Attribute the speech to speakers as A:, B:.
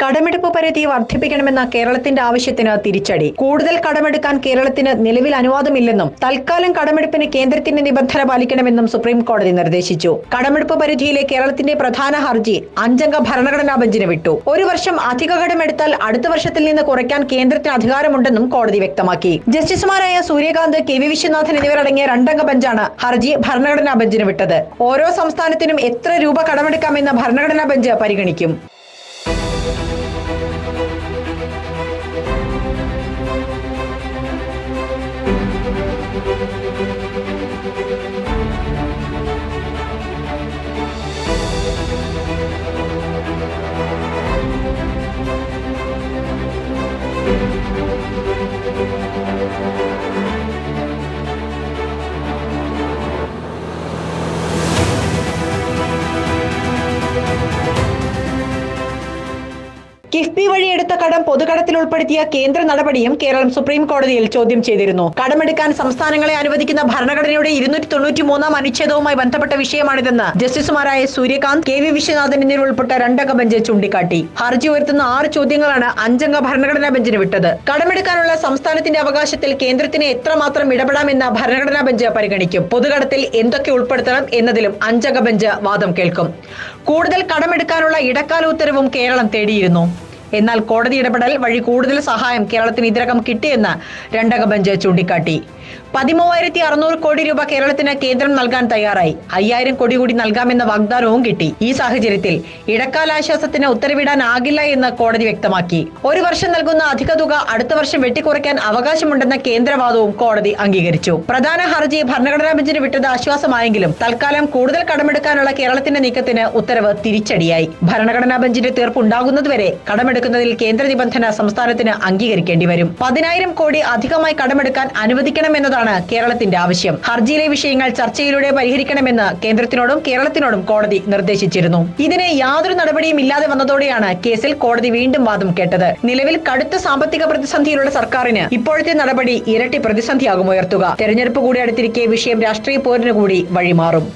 A: കടമെടുപ്പ് പരിധി വർദ്ധിപ്പിക്കണമെന്ന കേരളത്തിന്റെ ആവശ്യത്തിന് തിരിച്ചടി. കൂടുതൽ കടമെടുക്കാൻ കേരളത്തിന് നിലവിൽ അനുവാദമില്ലെന്നും തൽക്കാലം കടമെടുപ്പിന് കേന്ദ്രത്തിന്റെ നിബന്ധന പാലിക്കണമെന്നും സുപ്രീം കോടതി നിർദ്ദേശിച്ചു. കടമെടുപ്പ് പരിധിയിലെ കേരളത്തിന്റെ പ്രധാന ഹർജി 5 അംഗ ഭരണഘടനാ ബെഞ്ചിന് വിട്ടു. ഒരു വർഷം അധിക കടമെടുത്താൽ അടുത്ത വർഷത്തിൽ നിന്ന് കുറയ്ക്കാൻ കേന്ദ്രത്തിന് അധികാരമുണ്ടെന്നും കോടതി വ്യക്തമാക്കി. ജസ്റ്റിസുമാരായ സൂര്യകാന്ത്, കെ വി വിശ്വനാഥൻ എന്നിവരടങ്ങിയ 2 അംഗ ബെഞ്ചാണ് ഹർജി ഭരണഘടനാ ബെഞ്ചിന് വിട്ടത്. ഓരോ സംസ്ഥാനത്തിനും എത്ര രൂപ കടമെടുക്കാമെന്ന് ഭരണഘടനാ ബെഞ്ച് പരിഗണിക്കും. കിഫ്ബി വഴി എടുത്ത കടം പൊതുകടത്തിൽ ഉൾപ്പെടുത്തിയ കേന്ദ്ര നടപടിയും കേരളം സുപ്രീം കോടതിയിൽ ചോദ്യം ചെയ്തിരുന്നു. കടമെടുക്കാൻ സംസ്ഥാനങ്ങളെ അനുവദിക്കുന്ന ഭരണഘടനയുടെ 293 അനുച്ഛേദവുമായി ബന്ധപ്പെട്ട വിഷയമാണിതെന്ന് ജസ്റ്റിസുമാരായ സൂര്യകാന്ത്, കെ വി വിശ്വനാഥൻ എന്നിവരുൾപ്പെട്ട 2 അംഗ ബെഞ്ച് ചൂണ്ടിക്കാട്ടി. ഹർജി ഉയർത്തുന്ന 6 ചോദ്യങ്ങളാണ് 5 അംഗ ഭരണഘടനാ ബെഞ്ചിന് വിട്ടത്. കടമെടുക്കാനുള്ള സംസ്ഥാനത്തിന്റെ അവകാശത്തിൽ കേന്ദ്രത്തിന് എത്രമാത്രം ഇടപെടാമെന്ന് ഭരണഘടനാ ബെഞ്ച് പരിഗണിക്കും. പൊതുകടത്തിൽ എന്തൊക്കെ ഉൾപ്പെടുത്തണം എന്നതിലും 5 അംഗ ബെഞ്ച് വാദം കേൾക്കും. കൂടുതൽ കടമെടുക്കാനുള്ള ഇടക്കാല ഉത്തരവും കേരളം തേടിയിരുന്നു. എന്നാൽ കോടതി ഇടപെടൽ വഴി കൂടുതൽ സഹായം കേരളത്തിന് ഇതിനകം കിട്ടിയെന്ന് 2 അംഗ ബെഞ്ച് ചൂണ്ടിക്കാട്ടി. 13,600 കോടി രൂപ കേരളത്തിന് കേന്ദ്രം നൽകാൻ തയ്യാറായി. 5,000 കോടി കൂടി നൽകാമെന്ന വാഗ്ദാനവും കിട്ടി. ഈ സാഹചര്യത്തിൽ ഇടക്കാലാശ്വാസത്തിന് ഉത്തരവിടാനാകില്ല എന്ന് കോടതി വ്യക്തമാക്കി. ഒരു വർഷം നൽകുന്ന അധിക തുക അടുത്ത വർഷം വെട്ടിക്കുറയ്ക്കാൻ അവകാശമുണ്ടെന്ന കേന്ദ്രവാദവും കോടതി അംഗീകരിച്ചു. പ്രധാന ഹർജി ഭരണഘടനാ ബെഞ്ചിന് വിട്ടത് ആശ്വാസമായെങ്കിലും തൽക്കാലം കൂടുതൽ കടമെടുക്കാനുള്ള കേരളത്തിന്റെ നീക്കത്തിന് ഉത്തരവ് തിരിച്ചടിയായി. ഭരണഘടനാ ബെഞ്ചിന്റെ തീർപ്പുണ്ടാകുന്നതുവരെ കടമെടുക്കുന്നതിൽ കേന്ദ്ര നിബന്ധന സംസ്ഥാനത്തിന് അംഗീകരിക്കേണ്ടി വരും. 10,000 കോടി അധികമായി കടമെടുക്കാൻ അനുവദിക്കണമെന്നതാണ് കേരളത്തിന്റെ ആവശ്യം. ഹർജിയിലെ വിഷയങ്ങൾ ചർച്ചയിലൂടെ പരിഹരിക്കണമെന്ന് കേന്ദ്രത്തിനോടും കേരളത്തിനോടും കോടതി നിർദ്ദേശിച്ചിരുന്നു. ഇതിന് യാതൊരു നടപടിയും ഇല്ലാതെ വന്നതോടെയാണ് കേസിൽ കോടതി വീണ്ടും വാദം കേട്ടത്. നിലവിൽ കടുത്ത സാമ്പത്തിക പ്രതിസന്ധിയിലുള്ള സർക്കാരിന് ഇപ്പോഴത്തെ നടപടി ഇരട്ടി പ്രതിസന്ധിയാകും ഉയർത്തുക. തെരഞ്ഞെടുപ്പ് കൂടി അടുത്തിരിക്കെ വിഷയം രാഷ്ട്രീയ പോരിന് കൂടി വഴിമാറും.